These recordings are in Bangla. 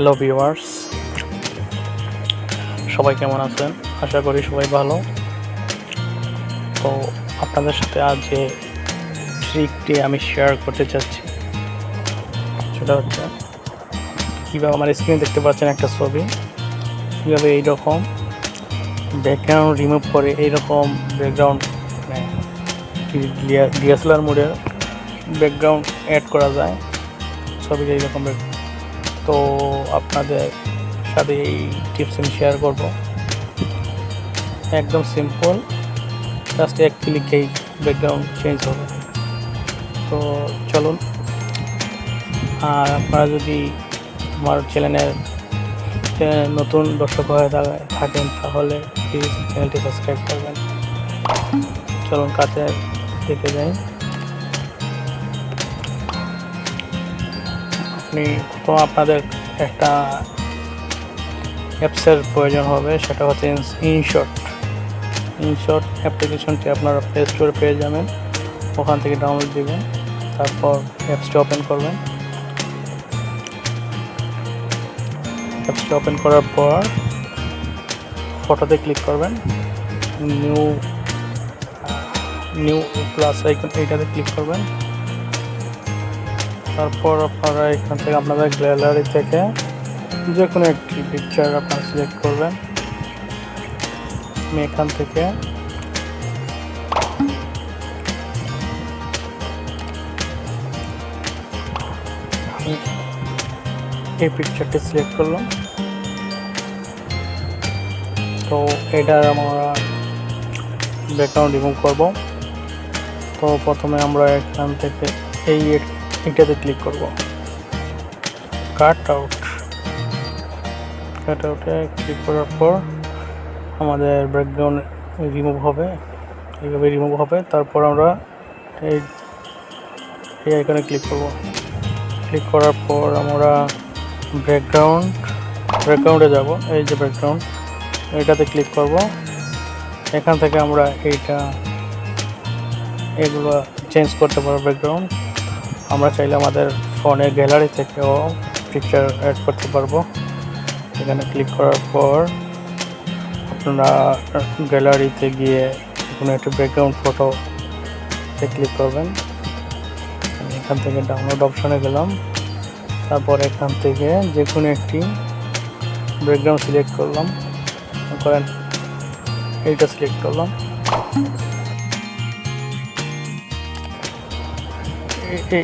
হ্যালো ভিউয়ার্স, সবাই কেমন আছেন? আশা করি সবাই ভালো। তো আপনাদের সাথে আজ যে ট্রিকটি আমি শেয়ার করতে চাচ্ছি সেটা হচ্ছে কীভাবে আমার স্ক্রিনে দেখতে পাচ্ছেন একটা ছবি, কীভাবে এইরকম ব্যাকগ্রাউন্ড রিমুভ করে এইরকম ব্যাকগ্রাউন্ড মানে ডিএসএলআর মোডে ব্যাকগ্রাউন্ড অ্যাড করা যায় ছবিতে এইরকম। তো আপনাদের সাথে এই টিপস আমি শেয়ার করব। একদম সিম্পল, জাস্ট এক ক্লিকেই ব্যাকগ্রাউন্ড চেঞ্জ হবে। তো চলুন, আর আপনারা যদি আমার চ্যানেলে নতুন দর্শক হয়ে থাকেন তাহলে প্লিজ চ্যানেলটি সাবস্ক্রাইব করবেন। চলুন কাছে দেখে যাই। তো আপনাদের একটা অ্যাপসের প্রয়োজন হবে, সেটা হচ্ছে ইনশট অ্যাপ্লিকেশনটি আপনারা প্লে স্টোরে পেয়ে যাবেন। ওখান থেকে ডাউনলোড দিবেন, তারপর অ্যাপসটি ওপেন করবেন। অ্যাপসটি ওপেন করার পর ফটোতে ক্লিক করবেন, নিউ প্লাস আইকন এইটাতে ক্লিক করবেন। তারপর আপনারা এখান থেকে আপনাদের গ্যালারি থেকে যে কোনো একটি পিকচার আপনারা সিলেক্ট করবেন। আমি এখান থেকে এই পিকচারটি সিলেক্ট করলাম। তো এটার আমরা ব্যাকগ্রাউন্ড রিমুভ করব। তো প্রথমে আমরা এখান থেকে এইটাতে ক্লিক করব, কাট আউটে ক্লিক করার পর আমাদের ব্যাকগ্রাউন্ড রিমুভ হবে, এইভাবে রিমুভ হবে। তারপর আমরা এই আইকনে ক্লিক করব। ক্লিক করার পর আমরা ব্যাকগ্রাউন্ডে যাব। এই যে ব্যাকগ্রাউন্ড, এটাতে ক্লিক করব। এখান থেকে আমরা এগুলো চেঞ্জ করতে পারবো। ব্যাকগ্রাউন্ড আমরা চাইলে আমাদের ফোনের গ্যালারি থেকেও পিকচার অ্যাড করতে পারবো। এখানে ক্লিক করার পর আপনারা গ্যালারিতে গিয়ে কোনো একটা ব্যাকগ্রাউন্ড ফটোতে ক্লিক করবেন। এখান থেকে ডাউনলোড অপশনে গেলাম। তারপর এখান থেকে যে কোনো একটি ব্যাকগ্রাউন্ড সিলেক্ট করলাম, করেন এইটা সিলেক্ট করলাম।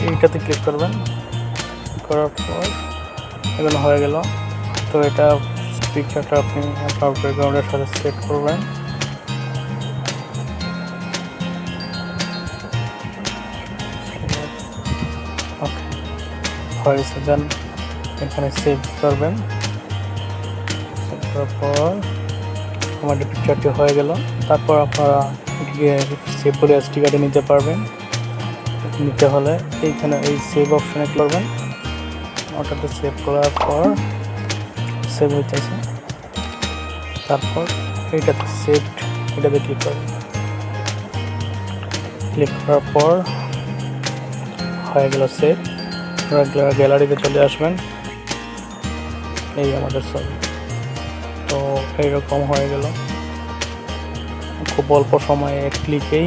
এইটাতে ক্লিক করবেন, করার পর এগুলো হয়ে গেল। তো এটা পিকচারটা আপনি আপনার ব্যাকগ্রাউন্ডের সাথে সেট করবেন। ওকে, হয়েছে। দেন এখানে সেভ করবেন। সেভ করার পর আমাদের পিকচারটি হয়ে গেল। তারপর আপনারা এটিকে সেভ করে এসডি কার্ডে নিতে পারবেন। নিতে হলে এইখানে এই সেভ অপশানে ক্লিক করবেন। ওটাতে সেভ করার পর সেভ হইতেছে। তারপর এইটাতে এটাতে ক্লিক করবেন। ক্লিক করার পর হয়ে গেল সেভ। গ্যালারিতে চলে আসবেন। এই আমাদের ছবি। তো এইরকম হয়ে গেল, খুব অল্প সময়ে এক ক্লিকেই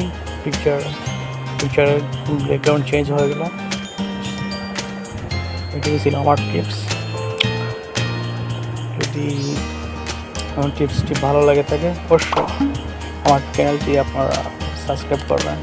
পিকচারের ব্যাকগ্রাউন্ড চেঞ্জ হয়ে গেল। এটাই ছিল আমার টিপস। যদি আমার টিপসটি ভালো লাগে থাকে অবশ্যই আমার চ্যানেলটি আপনারা সাবস্ক্রাইব করবেন।